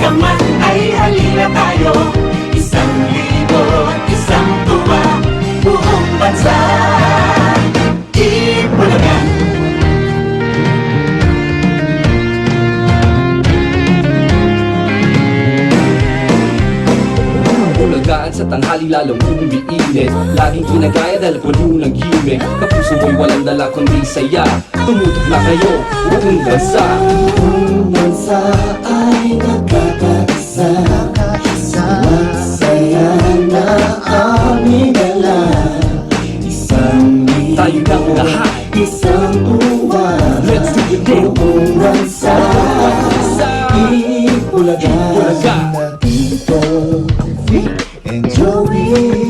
naman ay halina tayo. 1,001 tuwa, buong bansa Itbulaga. Bulagaan sa tanghali lalong umiinit, laging ginagaya dahil puno ng gimmick. Kapuso mo'y walang dala kundi saya, tumutok na kayo, buong bansa. Buong bansa ay nagkakaisa, masaya na aming dala. Tayo ng lahat, Isang tuwa, let's do it then. buong bansa Itbulaga. Itbulaga. Tito, Vic, and Joey,